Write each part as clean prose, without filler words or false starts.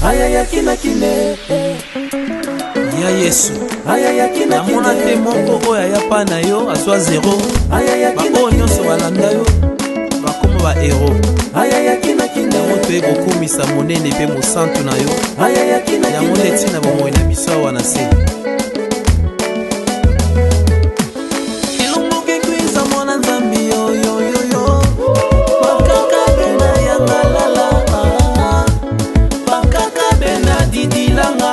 ayaya kina kine ya Yesu ayaya kina kine namona te moko oyo ayapa na yo azwa 0 baoyo nyonso balanda yo bakoma ba hero ayaya kina kine yango toye kokumisa monene mpe mosantu na yo ayaya kina yango nde ntina bomoi na biso awa na se kilumbu kekwiza mwana nzambi yoyoyoyo bakaka bena yangalala bakaka bena didilanga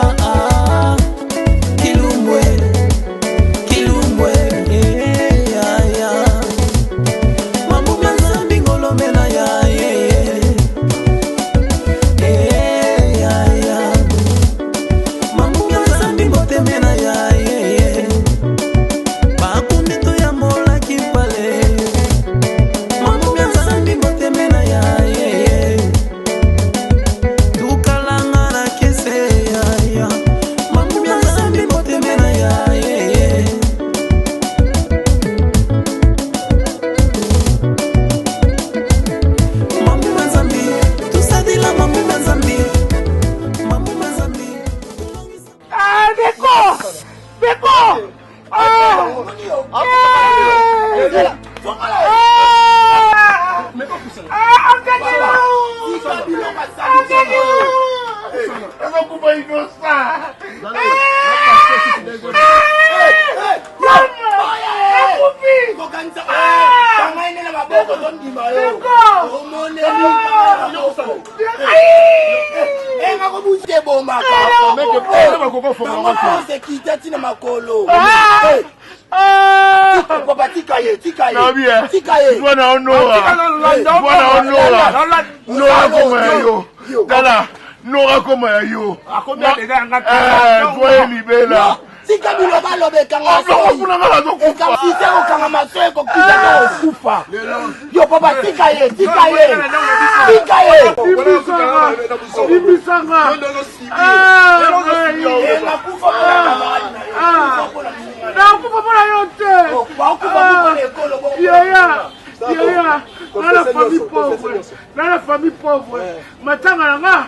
Dans la famille pauvre, maintenant,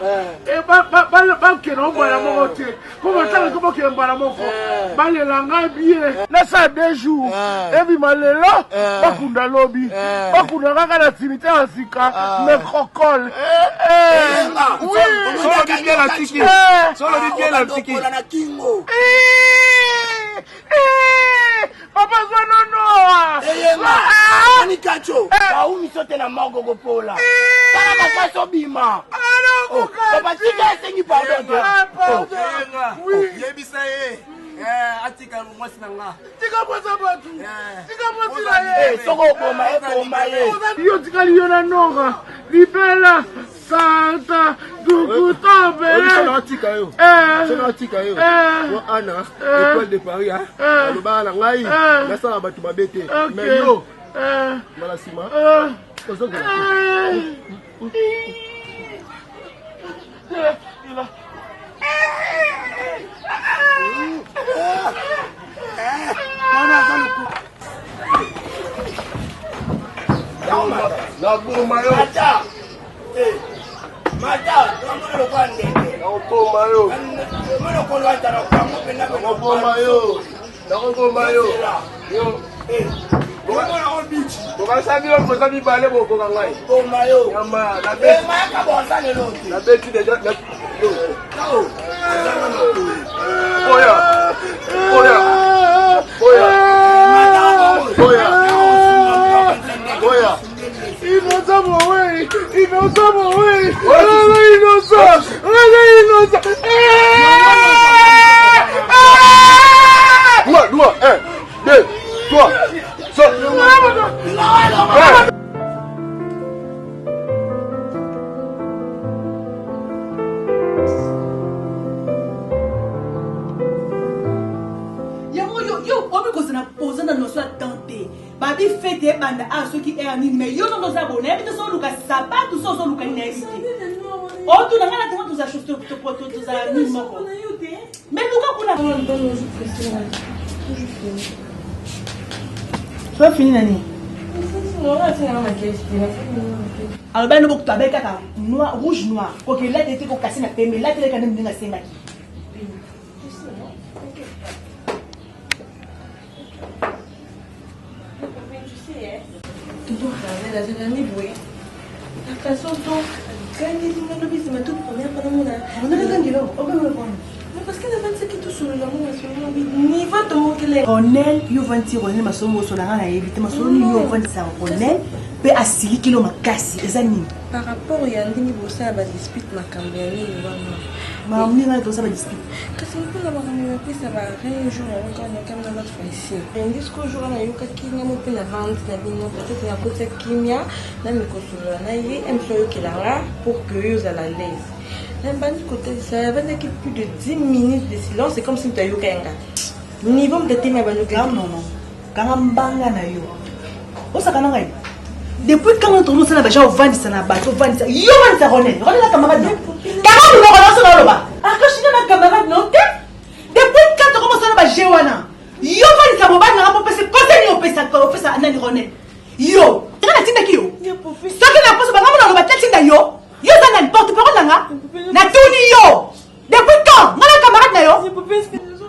ça 2 jours. Et puis malela, bakunda lobby, bakunda kaka la timité en sika, mais crocole. Oui, solo bien la tiki. Solo bien la tiki. Papa Zonono. Ani kacho. Au misote na mago gopola. Sana makaso bima. Oh, papa tika sengi pardon. Oui. Yebisaye. Atika mwasi nanga. Tika mwasa batu. Tika mwasi na ye. Soko boma ye. Yo tika liona nonga. Libela. Santa Dukutobe. On atika yo. On atika yo. Ana, école de Paris hein. Le bar la ngai, na sala batu babete. Mais yo. Mala sima. La bomba yo. Mata, no lo ndege. Na bomba yo. Mwana ko lwata na kwangu penda Na bomba yo. Na bomba yo. Yo. Mwana on beach. Bokasabi yo kosabi bale boko kangai. Bomba yo. Yamba na beti. Maka bonza le lote. Na beti deja na. No. Oya. Oya. Oya. Oya. Oya. Innocent away. Innocent away. Doua, 1, 2, 3, sors. Yo, on me cause na pose na no soit tenté. Babi fête banda a ceux qui est ami mais yo non nos abonnés, mais so luka sapat ou so luka inevité. Oh tu n'as pas la tous a chose pour tous a ni moko. Mais luka kuna. Soit fini nani. Alors ben nous tu avec noir rouge noir. OK, là tu étais casser na pembe, là tu es quand même dinga senga. Toujours la jeune bouée. La façon dont gagner le bis ma toute première pendant mon âge. On a gagné là, on va le prendre. Mais parce que la vente c'est qui tout sur l'amour national niveau de mon que les Ronel yo vanti Ronel masomo so na na éviter masomo yo vanti sa Ronel pe asili kilo makasi ezani par rapport au yandini bossa ba dispute makambeni wana. Ma mni na to sa ba dispute. Kasi ko na ba kami pe ça va un jour encore na comme dans notre ici. Un discours jour na yoka kinya mo pe na vente na bino peut-être na côté kimia na mikosolo na yi employé qui là pour que yo à la l'aise. Même pas du côté ça va être plus de 10 minutes de silence, c'est comme si tu as yoka nga. Niveau de tema ba yoka Non non. Kanga mbanga na yo. Osa kana ngai. Depuis quand on tourne ça na ba ja vendre ça na bateau vendre ça. Yo vendre ça Ronel. Ronel la camarade. Kanga nous on ça là bas. Akashina na camarade non te. Depuis quand on commence na ba jewana. Yo vendre ça mobile na pas passer conseil au pesa na Ronel. Yo, tu na tinda ki yo. Ça que na poso ba ngamo na ba tinda yo. Yo ça na porte-parole là na tuni yo. Depuis quand? Ngana camarade na yo.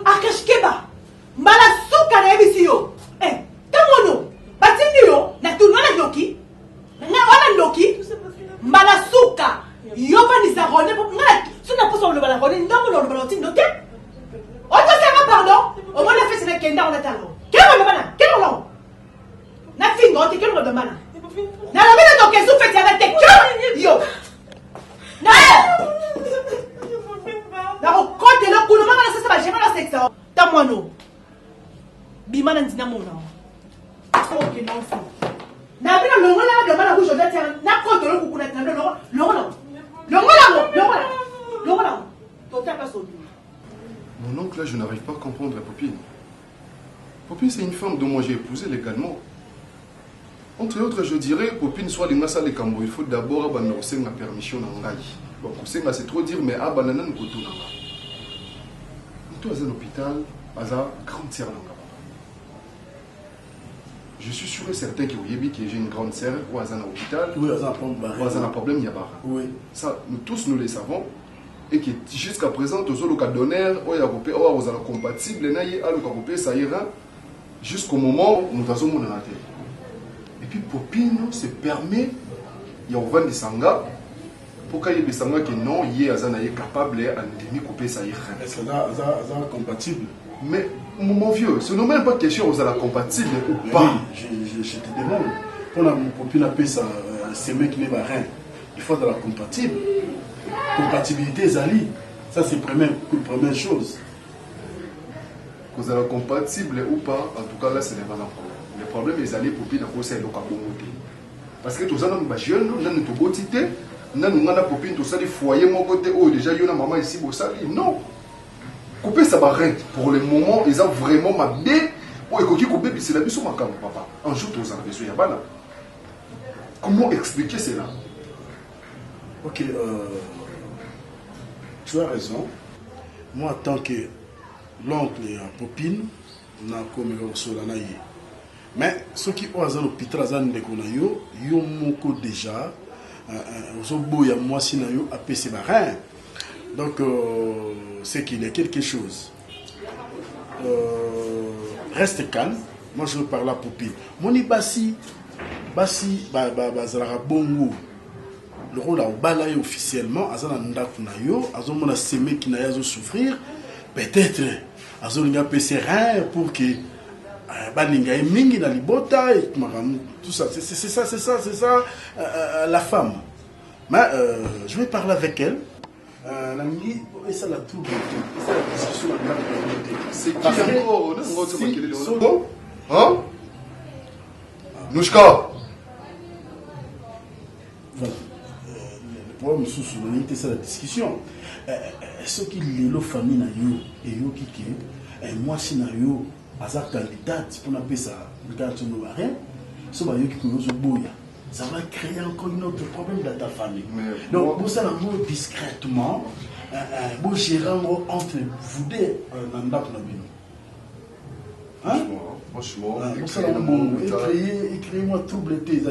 Akashkeba. Mala suka na ebisi yo. Eh, tamono. Batindi yo na tuni na yoki. Na wana loki. Mala suka. Yo va ni sa Ronel pour ngana suna poso le bala Ronel ndambo le bala tindo te. On te sera pardon. Au moins la fait c'est kenda on attend. Quel bana? Quel long? Na fingo te quel bana? Na la mena donc qu'est-ce fait avec te yo. Na côté là kuno mama na sasa ba jema na sexa. Tamono. Bimana ndina mona. OK non fou. Na bina longo na de mala ku joda tia na côté là ku kuna na longo là. Tota pas so. Mon oncle, là, je n'arrive pas à comprendre la Popine. Popine, c'est une femme dont moi j'ai épousé légalement. Entre autres, je dirais, Popine, soit les Massa les Cambo, il faut d'abord avoir la permission d'Angaï. Bon, c'est trop dire, mais Abanana nous koto nanga. Nous sommes à l'hôpital, à la grande sœur nanga. Je suis sûr et certain que j'ai une grande sœur ou à l'hôpital. Oui, à un problème, il y a pas. Oui. Ça, nous tous, nous le savons. Et que jusqu'à présent, tous les cas d'honneur, on est compatible, ça ira jusqu'au moment où nous avons la tête. Et puis Popine se permet, il y a un des sanga, pour qu'il y ait des sanga qui non, il y a capable de couper ça ira. Est-ce que là, ça compatible? Mais mon vieux, ce n'est même pas question où la compatible ou pas. Oui, je te demande. Pour la Popine appeler ça, c'est mec qui n'est pas rien. Il faut de la compatible. Compatibilité Zali, ça c'est la première chose. Que vous êtes compatible ou pas, en tout cas là, ce n'est pas un problème. Le problème est Zali pour qu'il n'y ait pas de parce que tous les gens qui sont jeunes, nous avons tout beauté, nous avons des tout ça, des foyers, mon côté, oh déjà, il y a une maman ici, non. Couper ça va rien. Pour le moment, ils ont vraiment ma dé. Oh, et couper, c'est la vie sur ma cam, papa. Un jour, tu as besoin de là. Comment expliquer cela? Ok, tu as raison. Moi, en tant que l'oncle et la Popine, je suis comme un mais ceux qui ont un hôpital, ils ont déjà moi si nayo a PC marin. Donc c'est qu'il y a quelque chose. Reste calme. Moi je veux parler à Popine. Moni basi bazara bongo. Le rôle a balaye officiellement azana ndaku na yo azomona semé qui na yazo souffrir peut-être azolinga PC rien pour que balinga mingi na libota et tout ça c'est ça la femme. Mais je vais parler avec elle. Et ça la trouble. C'est qui encore? Hein? Nouchka. Voilà. Le problème c'est ça la discussion. Ce qui est la famille na yo et yo qui moi si na yo asa candidate pour appeler ça le gars tu ne rien. Ce va yo qui connaît boya. Ça va créer encore un autre problème dans ta famille. Donc, pour ça, discrètement, pour gérer entre vous deux, Franchement, écrivez-moi trouble thé,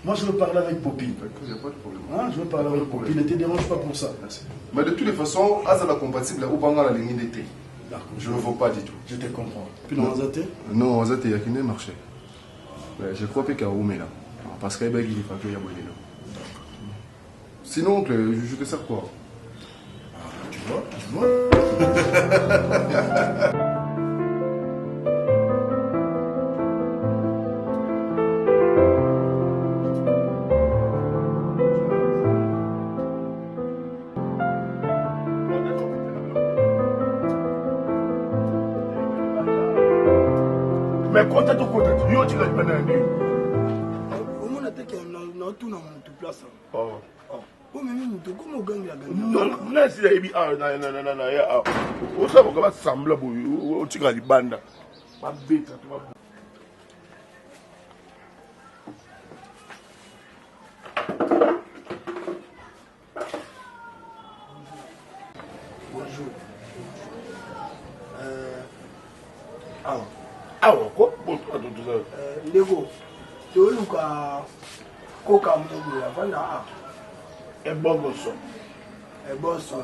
moi je veux parler avec Poppy. Il n'y a pas de problème. Hein, je veux parler avec Poppy, ne te dérange pas pour ça. Merci. Mais de toutes les façons, ça va compatible au Banga la ligne d'été. Je ne veux pas du tout. Je te comprends. Puis non, Zate? Non, Zate, il y a qui n'est marché. Je crois qu'il y a Oumé là. Parce qu'il y a des factures, il y a là. Sinon, je te sers quoi? Tu vois. Mais quand tu as tout, tu vas te mettre Au moins, tu as tout dans toute place. Oh. Oh, mais tu comment gagne la gagne? Non, non, c'est non. On sait comment ça semble pour tu as des bandes. Pas bête, tu vois. Bonjour. Quoi? Ndeko, tu veux nous coca mouille avant là. Et bon gosse. Et bon son.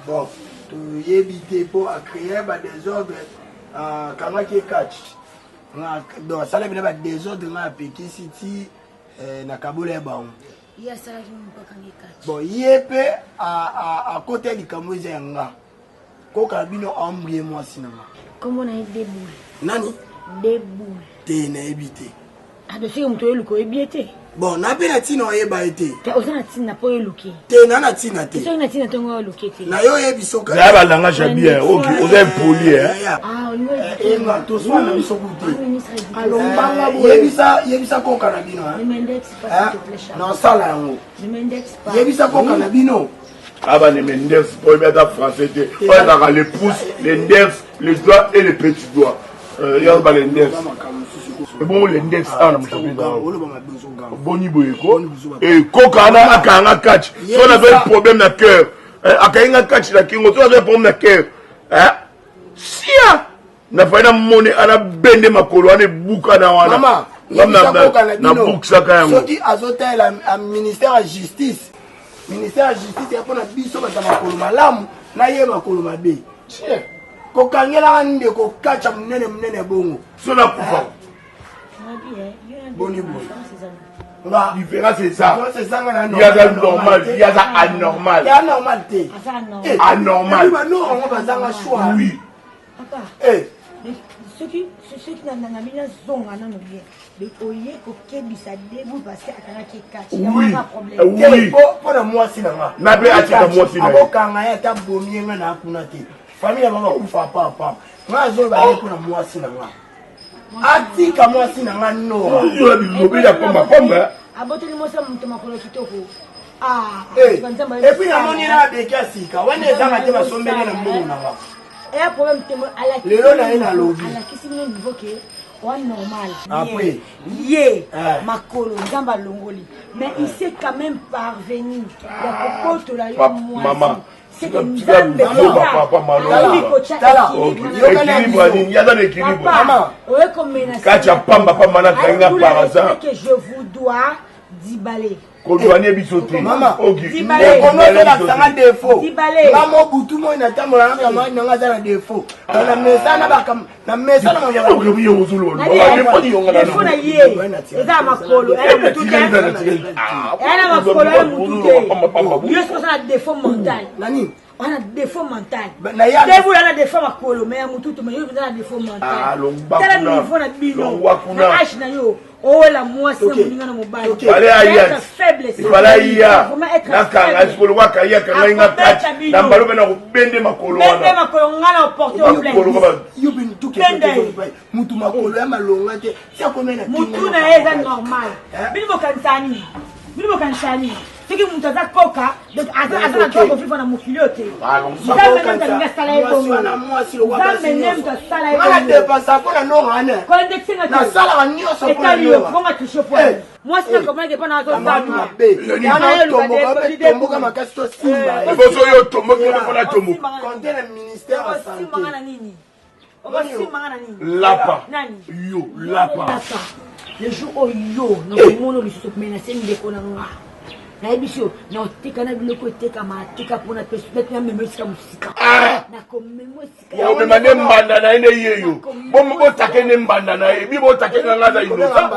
Bon, tu y éviter pour créer des ordres quand tu catch. Donc ça les des ordres na Pékin City na Kabule ba. Ya sala qui pas quand catch. Bon, yépe à côté du Kamoze nga. Coca bino embrié moi sinon. Comment on a des boules? Nani? Des boules. T'es na éviter. Ah, de ce que tu le coébiété. Bon, na pena tino yeba été. Tu as na tina po eluki. T'es na tina te. Tu na tina tongo eluki. Na yo yebi soka. Ça va langage bien. OK, vous êtes poli hein. Ah, on Eh nga to so na biso kuti. Alors, yebisa koka na bino le hein. mendex pas s'il te plaît. Na sala yango. Le mendex pas. Yebisa koka na bino. Ah bah les mendes, pour mettre en français, on a les pouces, les index, les doigts et les petits doigts. Il y a les index. Et bon, les index, on a bon niveau et kokana akanga catch. Si on avait un problème de cœur, akanga catch la kingo, si on avait un problème de cœur, hein? Si na faina monnaie ana bende makolo ana buka na wana. Mama, na buksa kango. Soki azotela a ministère de justice. Ministère de justice ya pona biso ba makolo malamu na ye makolo mabe. Kokangela nde ko kacha munene bongo. Sona kufa. Boni bo. La différence c'est ça. C'est ça Il y a ça normal, il y a ça anormal. Il y a normalité. Anormal. Non, on va dans un choix. Oui. Papa. Eh. Ceux qui n'ont bien zonga non bien. Mais oye ko kebisa debu parce que akana ki catch. Il y a pas problème. Oui. Pour moi sinanga. Na be atika moi sinanga. Abokanga ya ta bomi nga na kuna te. Famille ya mama kufa papa. Nga zo ba ko na moi sinanga. Atika moi sinanga no. Yo bi lobi ya pomba. Aboteli mo sa mtu makolo kitoko. Ah. Et puis na moni na be kasika. Wane zanga te basombele na mbongo na wa. Et un problème à la lelo na ina lobi. À la question niveau que on normal. Après. Yé. Makolo nzamba longoli. Mais il s'est quand même parvenu. La popote là yo moi. Maman. C'est que nous avons papa malo. Équilibre, il y a un équilibre. Maman. Ouais comme menace. Kacha pamba pamba na kanga par hasard. Que je vous dois 10 balais. Kodouane bisoté. Maman. OK. Comment ça la sanga défaut? Maman butu mo ina tamola na kama nyanga za défaut. Na mesa na ba kam na mesa na mo ya. OK, oui ozulu. Il faut na yé. Eza makolo. Elle tout elle a makolo tout. Yo so ça défaut mental. Nani? On a défaut mental. Dès vous avez défaut makolo mais mutu to mais yo a défaut mental. Ah longba. Tala niveau na bino. Na ach na yo. Oh la moi c'est mon na mobile. Fallait aïe. Faiblesse. Fallait aïe. Na kanga sipolo waka ya kanga inga touch. Na mbalo bena ko bende makolo wana. Bende makolo ngana porter au plainte. Yo bin tout que mutu makolo ya malonga te. Si akomena mutu na eza normal. Bino kansani. Ce qui mutu za koka donc azana to ko na mukilio te. Zamene mta sala ebo. Na moi si lo waka. Zamene mta sala ebo. Mala dépassa pour la non ane. Ko ndexé na na sala nio so pour la yo. Bonga toucher point. Moi c'est comment que pas na to femme. Ya tombo kama kasto simba. Bozo yo tombo ko na tombo. Compter le ministère de santé. Lapa. Yo, lapa. Le jour où yo, nous avons menacé une déconne. Na ebisio na otika na biloko eteka matika pona peut-être même musika musika na komemo sika ya omemane mbanda na ene yeyo bomo take ne mbanda na ye bibo take na ngaza inosa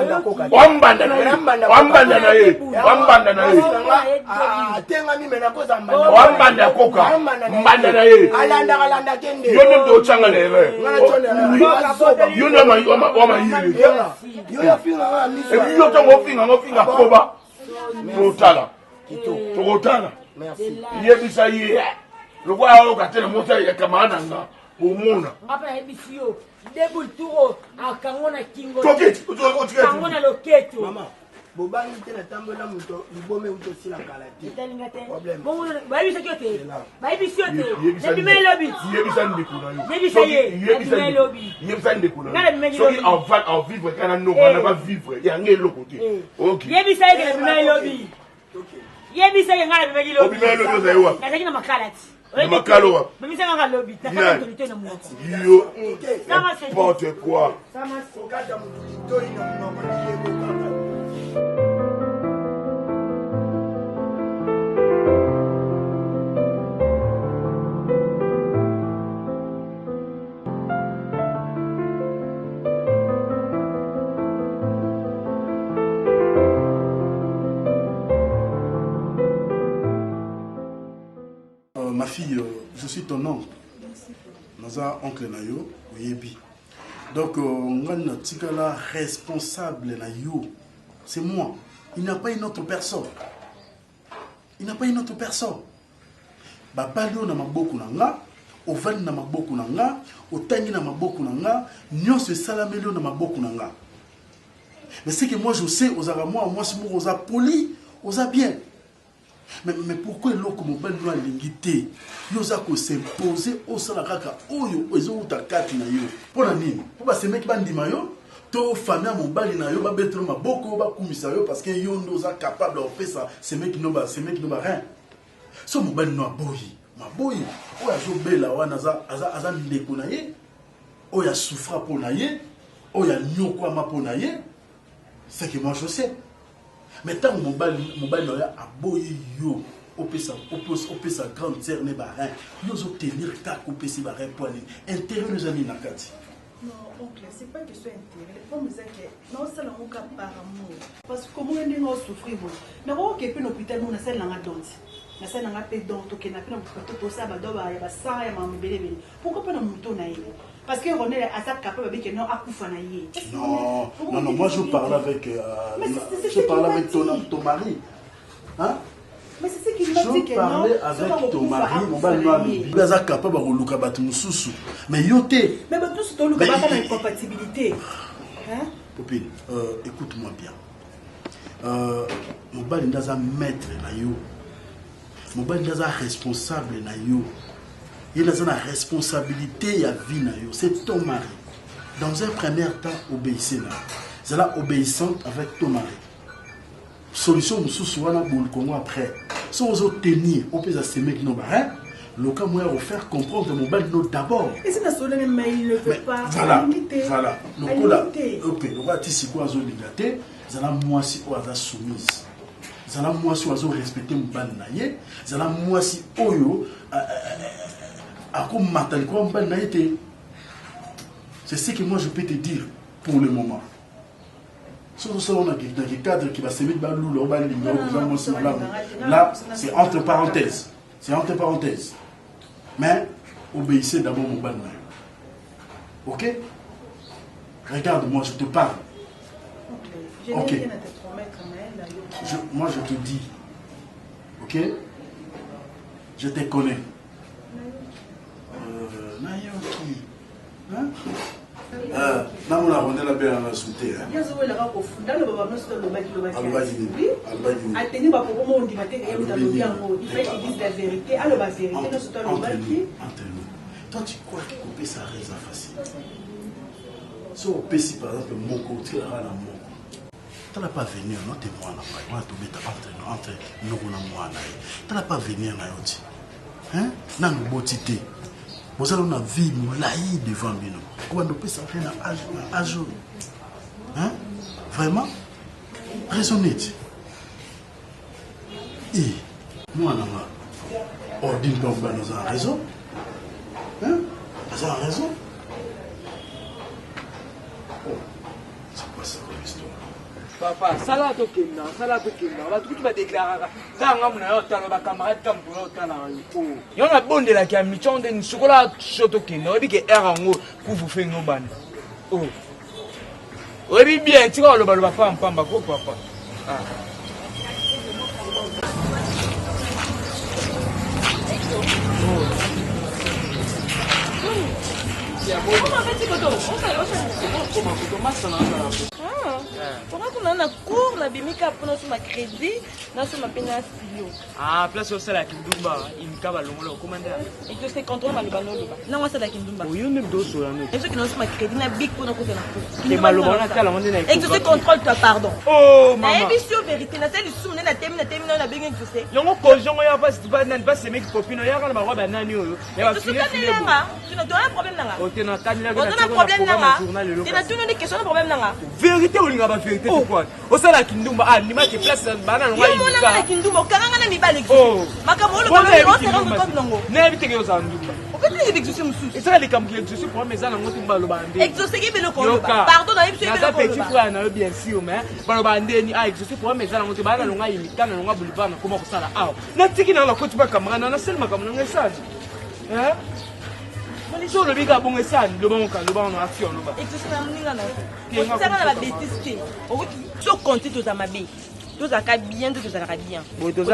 wambanda na ye wambanda na ye wambanda na ye tenga mimi na koza mbanda wambanda koka mbanda na ye alanda kende yo ne do changa le yo na ma yile yo ya finga nga miso e yo to ngofinga koba Totala. Totala. Merci. Yebisa ye. Lokwa awo katela mota ya kamana nga. Omona. Apa ebisio. Debul turo akangona kingo. Toketi. Kangona loketo. Mama. Bobangi tena tambola muto libome uto sila kalati. Italinga te. Problème. Bon, bayi sekete. Bayi bisiote. Nebi melobi. Yebisa ndikuna yo. Yebisa ye. Yebisa melobi. Yebisa ndikuna. So en vivre kana no bana va vivre. Ya ngelo côté. OK. Yebisa ye nebi melobi. Yebisa ye ngala nebi melobi. Obi melobi ozayiwa. Nazaki na makalati. Makalo wa. Bimisa nga lobi. Taka autorité na mwako. Yo. N'importe quoi. Sama sokata mutu to ina mnoko yebo kaka. Ma fille, je suis ton oncle. Naza oncle na yo, oyebi. Donc, on tika la responsable na yo. C'est moi. Il n'y a pas une autre personne. Il n'y a pas une autre personne. Babalio na maboku na nga, ovani na maboku na nga, otangi na maboku na nga, nyonso salamelio na maboku na nga. Mais c'est que moi je sais, aux moi si moi osa poli, osa bien. Mais pourquoi l'autre mobile doit l'ingiter? Yosa ko s'imposer au salakaka oyo ezo utakati na yo. Pona nini? Po ba se meki bandima yo, to famille mobile na yo ba betro maboko ba kumisa yo parce que yo ndoza capable de faire ça. Se meki no ba rien. So mobile no aboyi. Maboyi oya zo bela wana aza ndeko na ye. Oya souffra po na ye. Oya nyoko ma po na ye. C'est que moi je sais. Mais tant que mobile noya aboyi yo opesa grande sœur ne ba rien yo zo tenir ta kopesi ba rien poani intérêt nous ami na kati. Non, oncle, c'est pas que ce soit intérêt. Les femmes disent que non, c'est l'amour par amour. Parce que comment on a souffert, mais on a un hôpital, on a celle dans la dent. On a celle dans la paix dent, on a un ça, il y a ça, il y a un bébé. Pourquoi pas un mouton naïf? Parce que on est à ça capable de dire non, à Koufanaïe. Non, moi je parle avec ton mari. Hein? Mais c'est ce qu'il m'a dit que non. Je parlais avec ton mari, mon mari. Il est capable de louka batumususu. Mais yoté. Mais tout ce que tu as une compatibilité. Hein? Popine, écoute-moi bien. Mon mari est un maître na yo. Mon mari est un responsable na yo. Il a une responsabilité à vie na yo. C'est ton mari. Dans un premier temps, obéissez là. C'est là obéissante avec ton mari. Solution nous wana bol Congo après. Si on veut tenir, on peut se mettre nos barres. Le cas moi vous faire comprendre mon bal d'abord. Et c'est la solution mais il ne veut pas. Voilà. Donc là, OK, on va ici quoi zo ligaté, zala moi si o aza soumise. Zala moi si ozo respecter mon bal naie, zala moi si oyo ako matali quoi mon bal naie. C'est ce que moi je peux te dire pour le moment. Surtout ça, on a des cadres qui va se mettre dans le là, c'est entre parenthèses. C'est entre parenthèses. Mais obéissez d'abord mon ban. Ok? Regarde-moi, je te parle. Ok. Moi, je te dis. Ok? Je te connais. Nayoki. Hein? Non, on a rendu la belle à la souté. Toi, tu crois que couper ça reste facile? Si on peut, si par exemple, mon côté, là, mon tu n'as pas venir, non, t'es moi, là, entre nous, tu n'as pas venir, là, hein? Nan botité. Vous allez une vie moulaï devant nous. Comment on peut s'appeler à jour? Hein? Vraiment? Raisonnez. Et moi, on dit que nous avons raison. Hein? Nous avons raison. Oh, c'est quoi ça comme histoire? Papa, ça là, tu kenda. On va tout déclarer. Ça, on a un camarade comme pour l'autre. Il y a un bon de la camion de nous. Chocolat, choto kenda. On dit que Erango pour vous faire nos bandes. Oh. Oui, bien, tu vois, le bal va pas en pamba, papa. Ah. Comment on a cours la bimika pour notre crédit dans ce mapena studio. Ah, place au salaire qui douba, il me cava le commandant. Et tu sais contrôle malubano loba. Non, moi c'est la kindumba. Oui, on est dos sur la nuit. Et ce qui nous ma crédit na big pour notre côté. Et malubana kala on est. Et tu sais contrôle toi pardon. Oh maman. Na émission vérité na c'est le sou na termine na big tu sais. Yongo kojon ya pas c'est mec copine ya kana ba nani oyo. Ya ba finir. Tu n'as pas problème là. O te na tani la na problème là. Tu n'as tout une question problème là. Vérité ou linga ba vérité c'est quoi? O sala kindumba ah ni ma ke place bana no ngai. Yo mona na kindumba karanga na mibale. Oh. Makamolo ba no se rendre compte nango. Na biteke yo za ndumba. O peut être exaucer musu. Et ça les kam qui exaucer pour mes ana ngoto mba lo bande. Exaucer ki belo ko. Pardon na ibso belo ko. Na petit frère na bien sûr mais ba lo bande ni ah exaucer pour mes ana ngoto bana lo ngai mitana lo ngabuli bana comment ko sala ah. Na tiki na la ko tuba kamera na sel makamona ngai sa. Hein? So le biga bon ça le bon action no ba. Exaucer na mninga na. Ça na la bêtise. O ko so compter tout à ma vie. Tout ça bien, tout ça bien.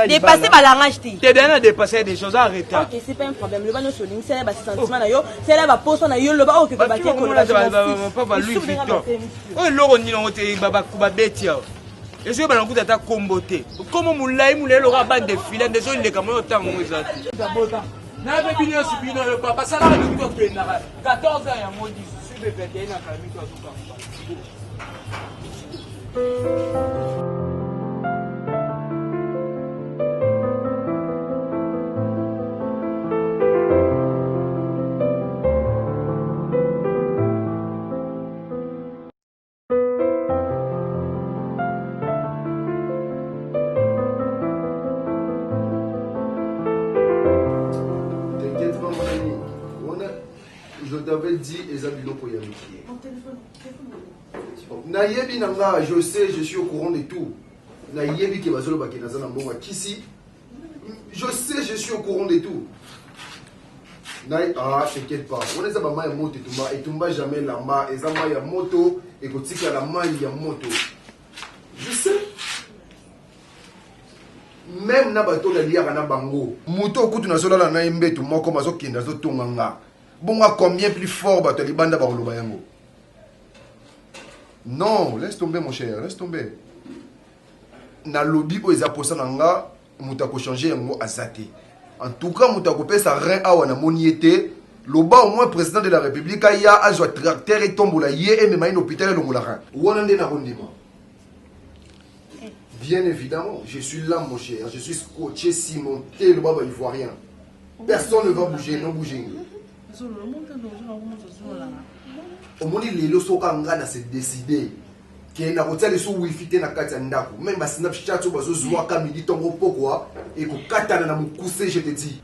Dépasser par l'arrange. T'es déjà dépassé des choses arrêtées. Ok, c'est pas un problème. Le bano soling, c'est là sentiment na yo, c'est là poste na yo le ba o que ba tie ko le ba. Papa Louis Victor. Oh loro ni no te baba kuba betia. Et ce bana kuta ta komboté. Comme moulay moulay le rabat de filet des gens les camions tant mo ezati. Na be binyo sibino le papa ça là de ko ke na 14 ans ya modi. Si be pété na kalmi to asuka. Je t'avais dit, Ezabilo Koyamiki. Nayebi Nanga, je sais, je suis au courant de tout. Nayebi Kebazolo Bakenazan Mbonga Kisi. Je sais, je suis au courant de tout. Ah, t'inquiète pas. On est à Bama Yamoto et Tumba jamais Lamba, et Zama Yamoto, et Kotika Lama Yamoto. Je sais. Même Nabato la Liara Bango. Mouto Kutunazola la Naimbe, tout moi comme Azo Kendazo Tonganga. Bon, combien plus fort bato les bandes barolo bayango? Non, laisse tomber mon cher, laisse tomber. Na lobby o eza posa nanga mutako changer yango azate. En tout cas, mutako pesa rien awa na moniete. Loba au moins président de la République ya azwa tracteur et tombola yé et même un hôpital longola ran. Wonande na rondima. Bien évidemment, je suis là mon cher, je suis scotché cimenté le baba ivoirien. Personne ne va bouger, non bouger. Omoni lelo soka ngana se décider que na hotel so wifi te na kati ya ndako même ba snapchat so bazo zuwa ka midi tongo pokwa et ko katana na mukuse je te dis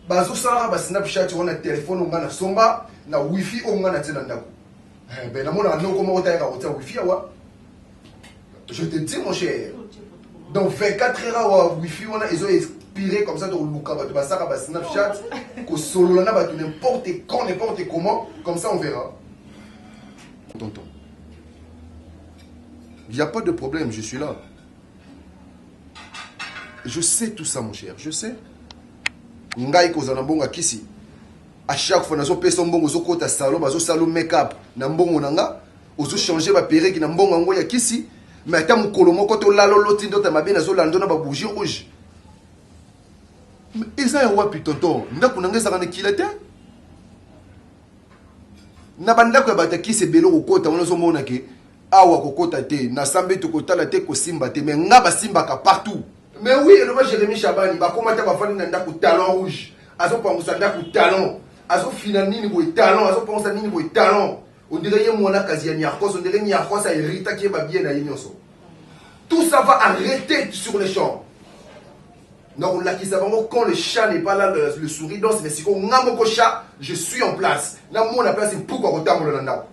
bazo sala ba snapchat on a téléphone ngana somba na wifi o ngana te na ndako ben na mona no comment ota ka hotel wifi wa je te dis mon cher dans 24 heures wifi on a ils ont expiré comme ça dans le luka ba saka ba snapchat ko solo na ba n'importe quand n'importe comment comme ça on verra. Tonton. Il n'y a pas de problème, je suis là. Je sais tout ça, mon cher, je sais. Ngai kozana mbonga kisi. À chaque fois, nazo pesa mbongo zo kota salon, bazo salon make-up, na mbongo nanga, ozo changer ba perruque na mbongo ngo ya kisi, mais ata mukolo moko to lalo loti ndota mabe nazo lando na ba bougie rouge. Mais eza ya wapi tonton? Ndako nanga ezaka na kilate? Na bandako ya bataki se belo kokota wana zomona ke awa kokota te na sambe to kotala te ko simba te mais nga ba simba ka partout. Mais oui, le Jérémy Chabani ba komata ba fani na ndako talon rouge. Azo pa musanda ku talon. azo final nini boy talent azo penser nini boy talent on dirait que mon akazi Niarkos on dirait Niarkos a hérité qui va bien na yinyoso tout ça va arrêter sur les champs donc là qui savent quand le chat n'est pas là le souris danse mais si on n'a pas chat je suis en place na mon place pourquoi autant mon nanda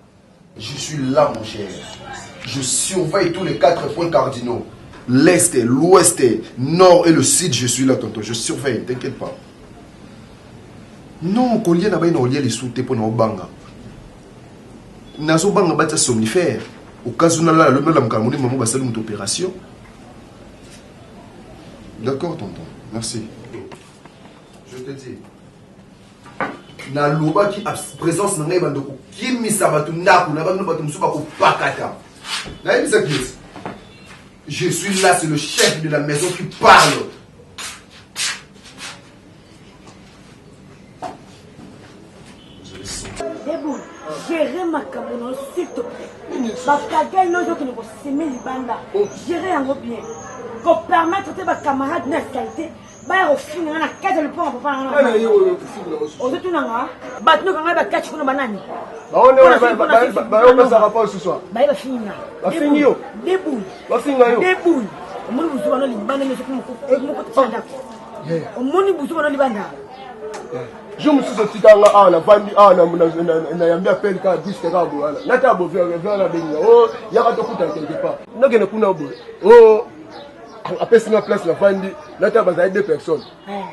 je suis là mon cher je surveille tous les 4 points cardinaux l'est l'ouest nord et le sud je suis là tonton je surveille t'inquiète pas non collier na ba ina olier les sous-té pour na banga nazo banga bata somnifère au cas où on a là le même camoni maman va saluer une opération d'accord tonton merci je te dis na loba qui présence na ngai bandoko kimi sabatu ndaku na bando batu musuba ko pakata na yebisa kiesi je suis là c'est le chef de la maison qui parle. Debout, gérer ma caméra, s'il te plaît. Parce que nous autres, nous sommes les bandes. Gérer un bien. Pour permettre à tes camarades de qualité, bah, au final, on a 4 le point pour faire un peu. Aux autres, on a battu quand on a 4 pour nos bananes. On est ça rapport ce soir. Bah, il va finir. Va finir. Debout. Va finir. Debout. Au monde, vous avez les bandes, mais c'est comme au monde, vous avez les bandes. Je me suis sorti quand on a vendu na appel ka disque ka bo ala nata bo vers la benga oh ya ka to kuta quelque part no ke ne kuna bo oh après c'est ma place la vendu nata ba za 2 personnes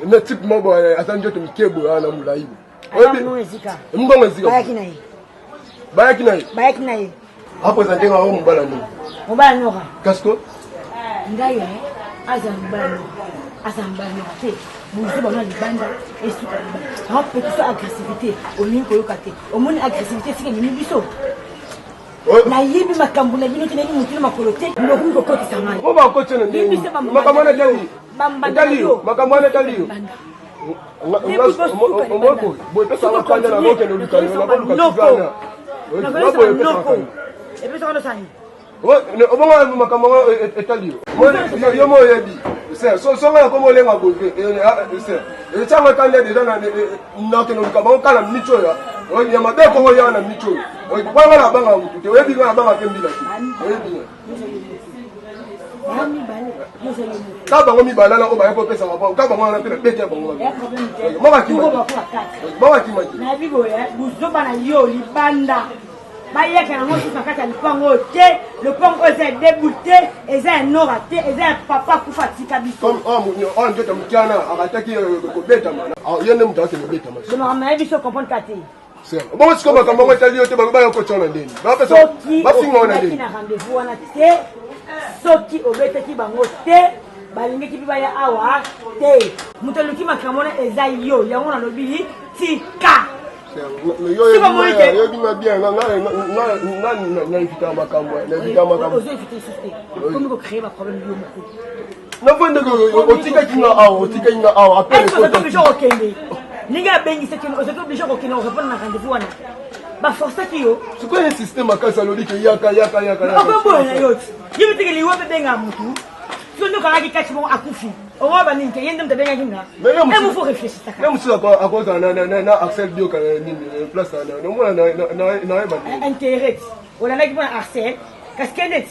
na type mo bo atanje to mkebo ala mulaibu Mungo ezika. Mungo ezika. Bayaki nayi. Hapo za ndenga wao mbala nini? Mbala nyoka. Kasko? Ngai azambala. Azambala te. Buzu bana libanda esuka libanda. Ha petit ça agressivité, olingi koyoka te. Omoni agressivité sike ni biso. Na yibi makambu na bino tineni mutulu makolo te. Ndoko ngokoti sangai. Ko ba koti na ndeni. Makamana tali. Bambandaliyo. Makamana taliyo. Boy pesa wakanya na boke ndo lukani na boke lukani. E pesa wana sani. Obonga makambo etaliyo. Yo mo yebi. So nga komo lenga boke. E tsanga kanda deja na ke no lukaba kala micho ya. Ya madeko ho ya na micho. Kwa ngala banga mutu te webi ngala banga kembila. Webi. Kaba ngomi balala ko ba ko pesa ngapa kaba ngwana pele bete bango mama kima na bibo ya buzoba na yo libanda ba yeka na moto sakata lipango te le pango est débouté et c'est un oraté et c'est papa ku fatika biso on ndoto mkiana akataki ko beta mana yende mtu ake beta mana je me ramène biso comprendre kati c'est bon c'est comme quand moi tali te ba ko chona ndeni ba pesa ba singa ona ndeni na rendez-vous wana te soki obetaki bango te balingeki mpe baya awa te moto aluki makambo wana eza yo yango nalobi tika yoyebima bien nainvita makambo ozoinvite lisusu te komi kocrée baproblème yo moko navondeko otikaki nga awa apeloblige kokende ndenge abengisaki ozoki oblige kokende orépondre na rendez-vous wana baforcaki yo sikoyo ye système makasi alobi ke yaka okoboye na yo ti ye mitikeli yo mpe benga motu so nde okangaki kati moko akufi okoba nini te ye nde moto abengaki nga emo fo réfléchissaka ye mosusu akozala na Axel Bioka nini place nomona nayeba intérêt ti olandaki mpona Axel kasi kende ti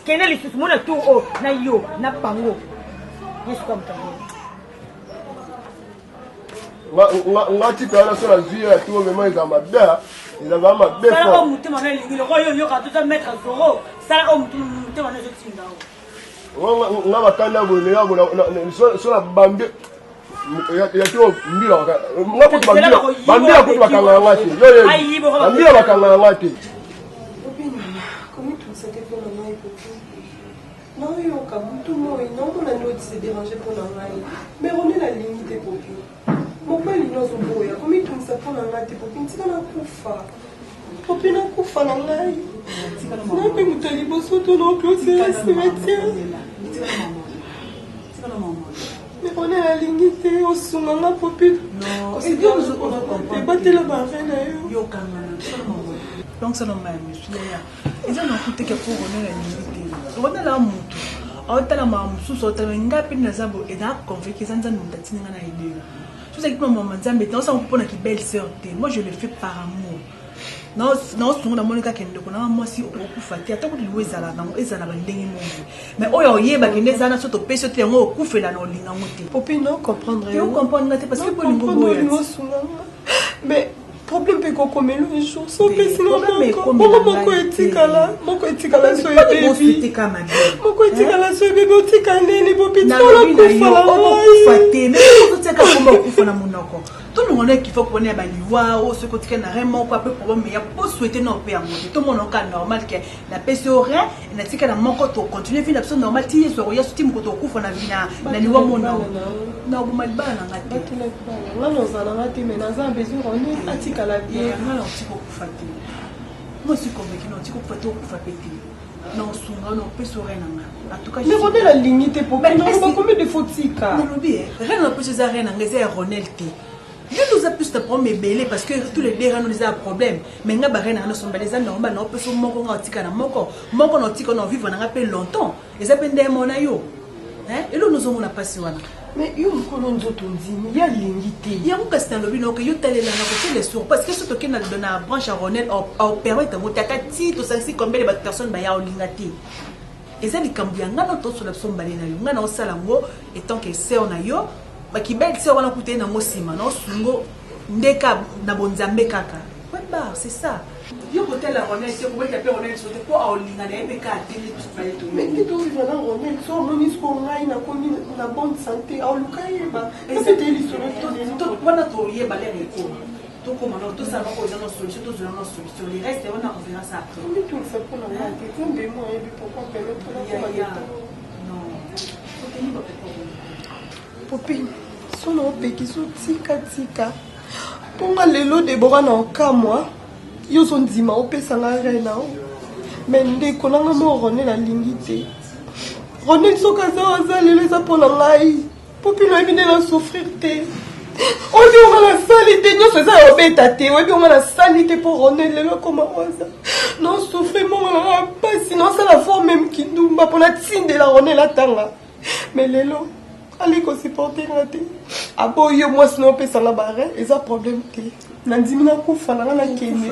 kende lisusu mona tour o na yo na bango yesuka moto nga tipe wana so nazwi ya tour mema eza mabe ezalaka mabe sala o motema na elingi loko oyo yoka toza maître zoro sala o motema na ezotinda o nga bakanda boye so na bambi ya tiro mbila nga kutu bambila kutu bakanga yanga te bambila bakanga yanga te nayoka butu moi naomona nde otise dérange mpo na ngai mais rone na lingi te popi mobali nyonso boya komitumisa mpo na ngai te popi ntika nakufa popi nakufa na ngai nape moto ya liboso to na oclosera cimetière mais rone na lingi te osunga nga popi ebatela bare na yo donc ça non même je suis là ils ont écouté que pour on est la limite on est là mutu aotala makambo mosusu aotala nga mpe naza bo eza convaincu eza nzambe moto atinanga na elelo tozalaki mpe mama nzambe te osanga mpona ki belle sœur te moi je le fais par amour naosungu namoni kaka ndeko nanga mwasi okufa te ata kuti liwo ezalaka ndenge mongo mais oyo oyebaka nde eza na so topesi yo te yango okufela na olingango te popi no comprendre te ocomprendre te parce que bolingo boya mais problème pe kokomela un jour so pesi moko etikala so ebebe otika nini popi tolakufa te mais ozotiaka komba okufa na monoko tolongana ekifo kone ya baliwa o soki otika na rein moko ape problème ya po souhaiter na ope yango te tomonaka normal ke napesi yo rein natika na moko tocontinue vi na biso normal ti yesu akoya so ti moko tokufa na liwa monao na oboma libala na nga te ngana ozalanga te mais naza besoin roni atikala bien ngana otika okufa te moi si convaincu na otika okufa te okufa pe te na osunga na opesi yo rein na nga en tout cas mais ronel alingi te popi combien de fois tika nalobi rein na opesi eza rein na nga eza ya ronel te je nous a plus de problème belé parce que tous les deux nous ont un problème mais nga barena na somba les normal na opesi moko nga otika na moko na otika na vivre na ngape longtemps eza pende mona yo hein et là nous avons la passion wana mais yo mkono nzoto ndimi ya lingi te ya ko kastan lobi no que yo talela na ko tele sur parce que surtout que na branche à Ronel au permettre mo tata ti to sanksi combien de personnes ba ya olinga te eza likambu ya ngana to sur la somba na yo ngana osala ngo étant que c'est on a yo bakibeli se wana kute na mosima na osungo ndeka na bonzambe kaka weba c'est ça yo côté la Ronel c'est pour que Ronel soit pour olinga na epeka tele tout fallait tout mais to vivre na Ronel so moni sko ngai na komi na bonne santé au lukayeba et c'était l'histoire to wana to yeba le ko to comment non tout ça va ko dans solution to dans solution les restes on verra ça mais tout ça pour la santé comme des mois et puis pourquoi permettre la non OK ni pas popi sono opeki so tika ponga lelo debora na okamwa yo so ndima opesanga rena mais ndeko nanga mo Ronel alingi te Ronel so kaza lelo eza mpona ngai popi no ebine na souffrir te oyebi onga na sali te nyonso eza ya obeta te oyebi onga na sali te mpo Ronel lelo koma waza non souffrir mongo nanga mpasi naosala fort même kindumba mpona tindela Ronel atanga mais lelo ali ko supporter na te aboyo moi sinon pesa la barre eza problème te nandimi na kufa na na kene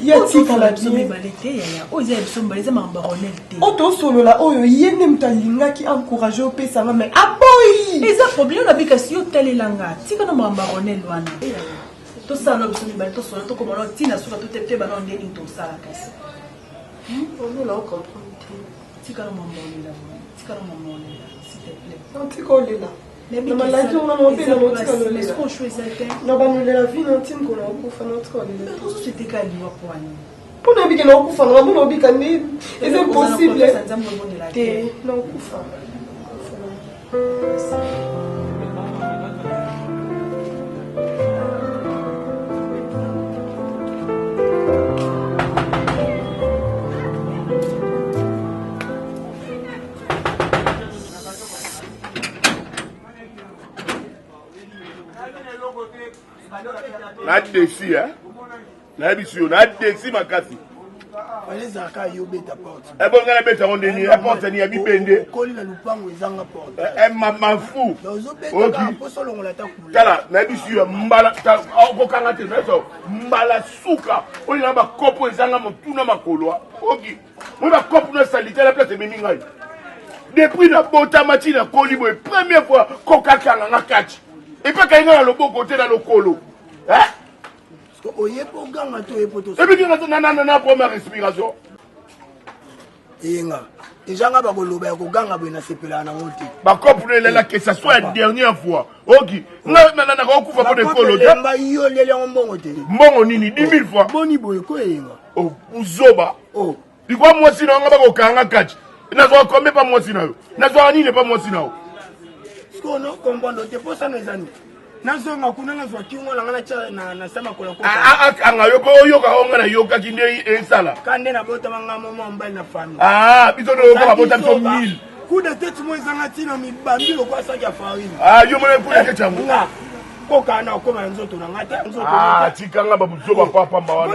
ya tika la bien balete ya oza somba les mamba Ronel te oto solo la oyo yene mtalinga ki encourager o pesa na mais aboyi eza problème na bika si yo talelanga tika na mamba Ronel wana to sala biso mibale to solo to comme on tina suka to tete ba non ndeni to sala kasi on la comprendre tika na mamba Ronel tika na mamba Ronel s'il te plaît antikolela na maladie on a monté na antikolela est-ce qu'on choisit na banulela vie na ntingo na okufa na antikolela to c'était kaliwa kwani pona bike na okufa na mona bika ni c'est impossible te na okufa na desi na biso na desi makasi Fallait que yo beta porte. E bon ngana beta ondeni e porte ni abipende. Koli na lupango ezanga porte. E mama fu. Dozo beta po solo ngola ta kula. Kala na biso mbala ko kanga te so mbala suka. Oli na ba kopo ezanga motuna makolwa. Oki. Mo ba kopo na salite la place memi ngai. Depuis la bota matina koli boy première fois ko kakanga na catch. Et pas quand na loboko te na lokolo. Hein? Oye po ganga to epoto. Et puis na première respiration. Yenga. Déjà nga ba ko loba ko ganga bo na sepela na ngoti. Ba couple là que ça soit la dernière fois. OK. Na ko kufa ko de kolo. Mba yo lele mbongo te. Mbongo nini 10 000 fois. Boni boy ko yenga. Oh, uzoba. Oh. Dikwa mwasi na nga ba ko kanga catch. Na zo combien pas mwasi na yo. Na zo nini pas mwasi na yo. Sko no comprendre te posa nezani. Nazonga kuna na zwa kingo na ngana cha na sama kola ko. Anga yo ko yo ka onga na yo ka kinde esala. Kande na bota manga mama mbali na famille. Biso do ko bota so 1000. Coup de tête mo ezanga tina mi bambi lo kwa sa ya farine. Yo mo na pour que chamu. koka na okoma nzoto na ngate nzoto ah tikanga babuzo bapapa mbawana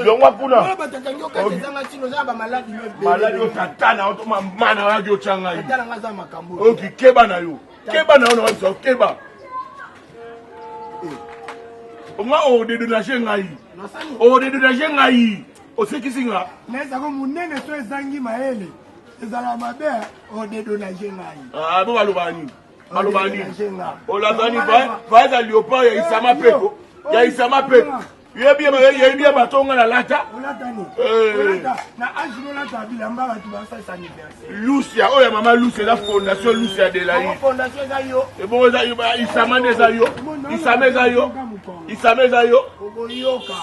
yongwa kuna batatangi okatezanga tino za ba maladi maladi otatana otoma mana waki ochanga yi tala ngaza makambo oki keba na yo na wanso keba onga o de na shengai o de na shengai osekisinga neza ko munene so ezangi maele ezala mabe o de na shengai ah bo balubani olazani vaza liopa ya isama pepo ya isama pepo yebia batonga na lata na ajiro lata bilamba batu basa anniversaire Lucia oya mama Lucia la fondation Lucia de la yi fondation za yo ebo za isama neza yo isameza yo oboyoka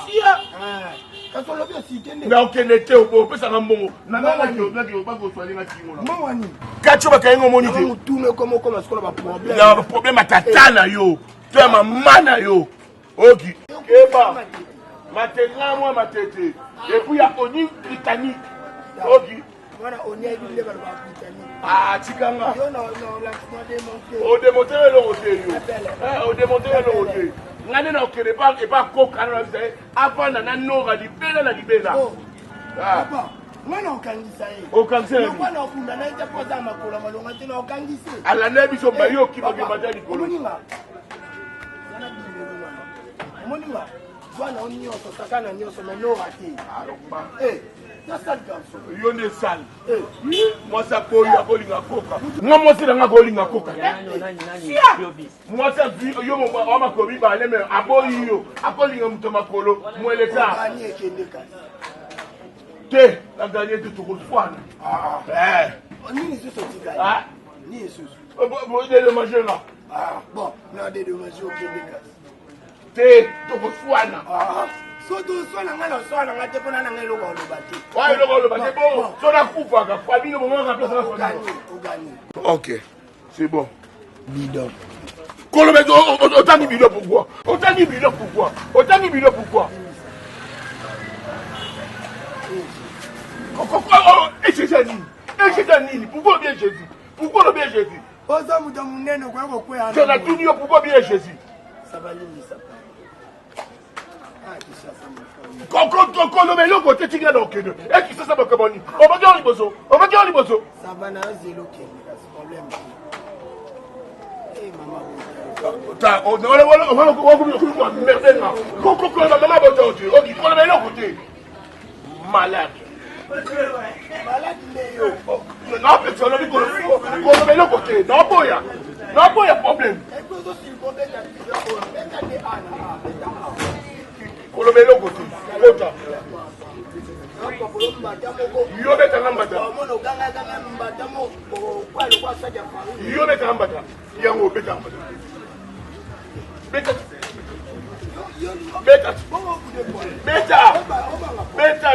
kaso lobi asikende na okende te obo pesa ngambongo na ngala ki bako swalinga kingola mawani kacho bakayengo moni te mutume komo sikola ba problème na problème tatana yo to mama na yo oki keba matenga mwa matete et puis ya oni britannique oki wana oni ebile ba britannique ah tikanga yo no la démonter o démonter le hôtel yo o démonter le hôtel ngane na okere pas et pas koka na bisaye apana na nora libela na libela ah mwana okangisa ye okangisa ye mwana okunda na ite poza makola malonga tena okangisa ala na biso bayo kiboke batali kolo moninga bwana onyoso sakana nyoso mais no rati na sale garçon yo ne sale moi ça koyo akolinga koka nga mosi nga kolinga koka moi ça vi yo mo wa makobi ba le mais aboyi yo akolinga muto makolo mweleta ani ekendeka te la gagner de tout fois nini suso tika ni suso bo de le manger là bon na de manger okendeka te to fwana soto swana ngalo swana ngate pona na ngelo ko lobati wa lo lobati bon so na kufa ka kwa bino mo nga pesa na ogani OK c'est bon bidon Kolomé autant bidon pourquoi autant bidon pourquoi et c'est Janine pourquoi bien Jésus oza muta munene kwa kwea c'est la tunio pourquoi bien Jésus ça va limiter ça Kolomé le côté tinga donc et qui ça ba komoni on va dire liboso ça va na zéro problème maman ta on va merdenga koko maman boto OK Kolomé le côté malade non personne ne Kolomé le côté non boya problème Kolomé le côté kota yo beta ngambata yango beta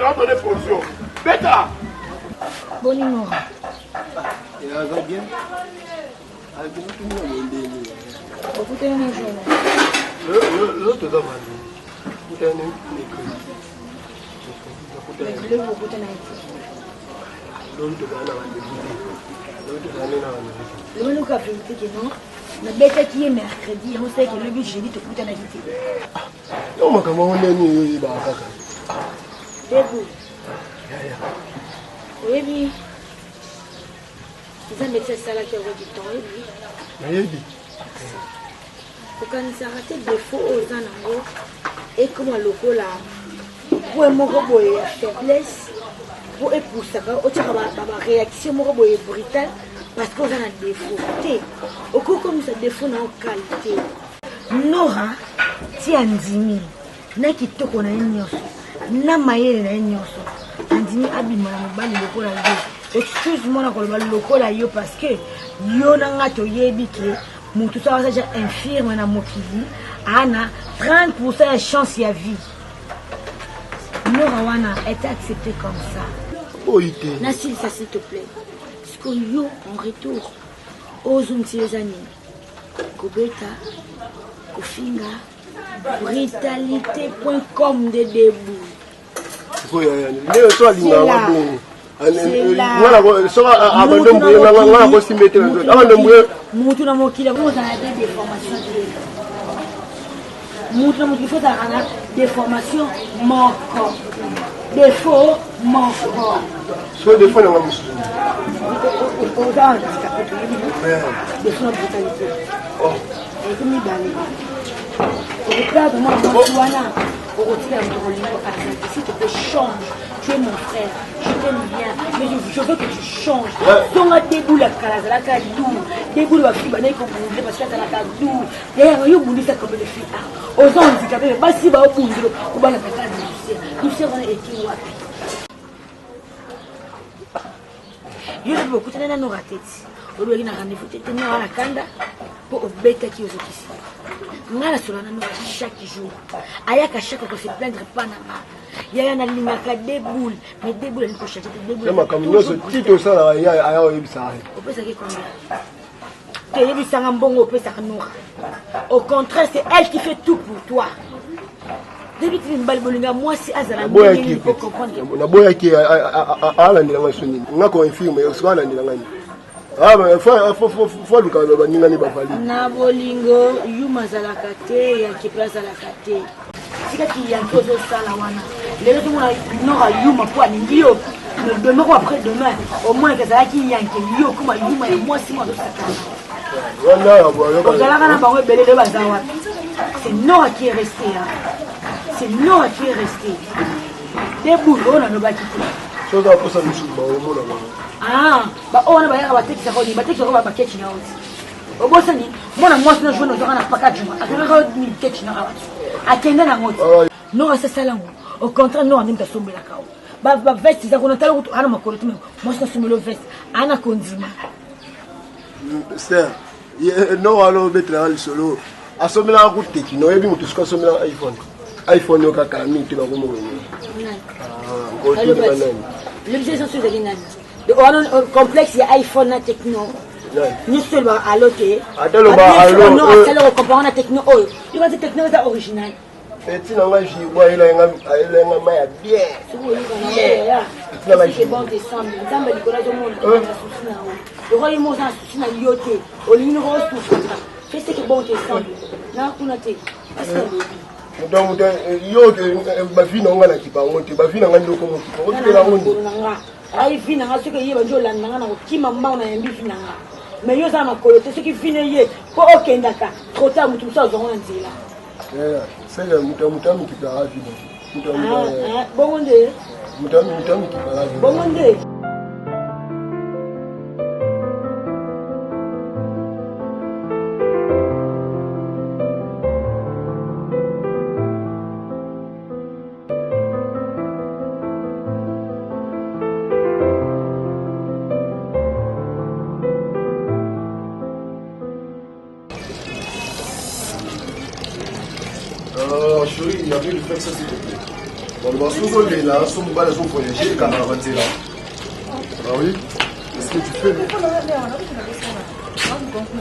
dans ton position beta bonino ça va bien l'autre lemeluka vérité ke non nabetaki ye mercredi yango seke lobi jeudi tokutanaki te yo makambo ngo ndeni oyo oyebaka kaka ebo oyebi eza médecin asalaki yango duton oyebi nayebi okanisaka te défaut oyo oza nango ekoma lokola poe moko boye ya faiblesse po epusaka otiaka baréaction moko boye brutale parce que oza na défaut te okokomisa défaut na qualité nora ti andimi na kitoko na ye nyonso na mayele na ye nyonso andimi abima na mobali lokola yo excuse moi na koloba lokola yo parce que yo na nga toyebi ke motu so aza ja infirme na mokili ana 30% ya chance ya vie nora wana était accepté comme ça Nassil, ça s'il te plaît. Parce que yo, en retour, ozumtilezani, kobeta, kofinga, brutalité.com de debout. ne to alinga bongo mutu na mokili kozala te déformation moko défaut moko so défaut na mosusu oza handicapé défaut na brutalité ete mibale okoperdre mwana mwasi wana okotika moto kolingo accepte si tu peux change tu es mon frère je t'aime bien mais je veux que tu changes songa deboula kala azalaka doux deboula bafille banai kobundile parce que azalaka doux d'ailleurs yo obundisa comme les filles oza handicapé basi baobundilo kobana kaka douceur wana eki wapi yo lobi okutana nano rateti olobaki na rendez-vous te tena wana kanda mpo obetaki ozokisi nga nasola nano chaque jour ayaka chaque kose plaindre pa na nga yaya nalingaka deboule mais deboule ali kochange te deboulemakambo nyonso tite osalaka aya oyebisaka opesaki combien teyebisanga mbongo opesaka nora au contraire c'est elle qui fait tout pour toi depuis que mbali bolinga mwasi azala ndenge pour comprendre naboyaki alandela ngai so nini nga koinfirme osiko alandela ngai fo luka baningani bavali na bolingo yuma azalaka te yanki mpe azalaka te tikaki yanki ozosala wana lelo tomona nora yuma mpo alingi yo demain ou après demain au moins ezalaki yanki yo koma yuma ya mwasi mo azosakana ozalaka na bango ebele lelo baza wapi c'est nora qui est resté c'est nora qui est resté debout oyo nanobaki te sozaposa misusu baomona baona bayaka batekisaka oni batekisaka bakeki na oti obosani mwana mwasi na jone ozaka na paka juma akekaka keki na awati akende na ngoti nora asasalango au contraire nora ndenge tasombelaka o baveste eza kona tala ana makolo te mwasi nasombela veste ana kondima ser nora alobetelaka lisolo asombelaka kuteki na oyebi moto soki asombelaka iphone oyo kaka mingi te bakomongeni l'objection sur ezali nani complexe ya iphone na techno nyonso elobaka alo te asala okomparana na techno oyo ibati techno eza original eti na ngai jibwa elenga ma ya bien bon décembre nzambe likolo azomona susi na yo okoyi mo oza na susi na yo te olingi noko osusuka feseke bon décembre nakuna te donc yo bavi na nga na kipango te bavi na nga ndoko mokipa otela ngoni ai vi na nga soki eyeba njo olanda nga na kokima mbango na yambi vi na nga mais yo oza na makolo te soki vi na ye mpo okendaka trota motu mosu azwango na nzela sele moto amikipaka vi bongo nde moto amikipaka vi bongo nde chérie, il y avait le fait que ça s'il te plaît. Bon, le morceau est là, son mobile est voyager, il a avancé là. Ah oui? Qu'est-ce que tu fais?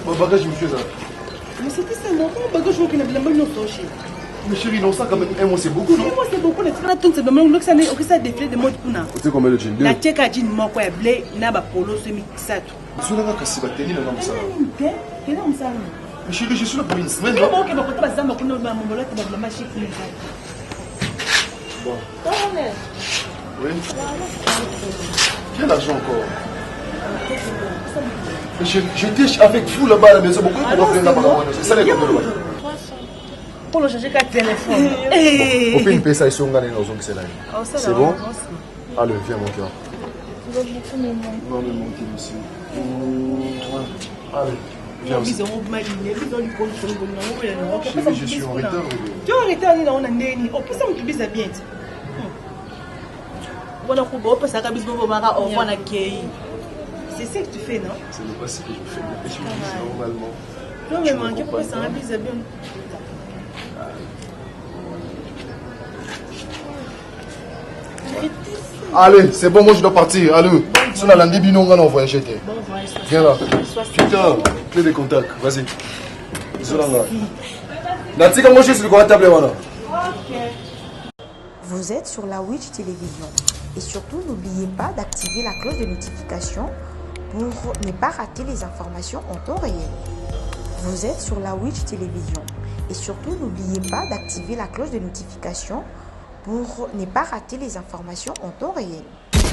Mon bagage, monsieur, ça. Mais c'était ça, non? Mon bagage, je vois qu'il a bien non touché. Mais chérie, non, ça quand même, un mois c'est beaucoup, non? Un mois c'est beaucoup, les frères, tout c'est bien, donc ça défilé de mode pour nous. Tu sais combien de jeans? La tchèque a dit, moi, quoi, blé, n'a pas polo, c'est ça tout. Tu n'as pas cassé, tenir dans ça. T'es dans ça. Mais chérie, je suis là pour une semaine, non? Bon. Oui. Quel argent encore? J'étais avec vous là-bas à la maison. Pourquoi on doit prendre là-bas? C'est ça les gars. Pour le changer qu'à téléphone. On fait une ça ici, on gagne dans c'est là. C'est bon? Allez, viens mon cœur. Non, mais mon cœur ici. Allez. Viens aussi. Je suis en retard. Tu es en retard, on a né. On peut s'en bien. C'est ça que tu fais, non? Ce n'est pas ce que je fais. Je suis normalement. Non, mais manquer pour ça, bien. Allez, c'est bon, moi je dois partir. Allez, si on a lundi, on va voyager. Viens là. Putain, clé de contact, vas-y. Vous êtes sur la Witch Télévision. Et surtout, n'oubliez pas d'activer la cloche de notification pour ne pas rater les informations en temps réel. Vous êtes sur la Witch Télévision. Et surtout, n'oubliez pas d'activer la cloche de notification pour ne pas rater les informations en temps réel.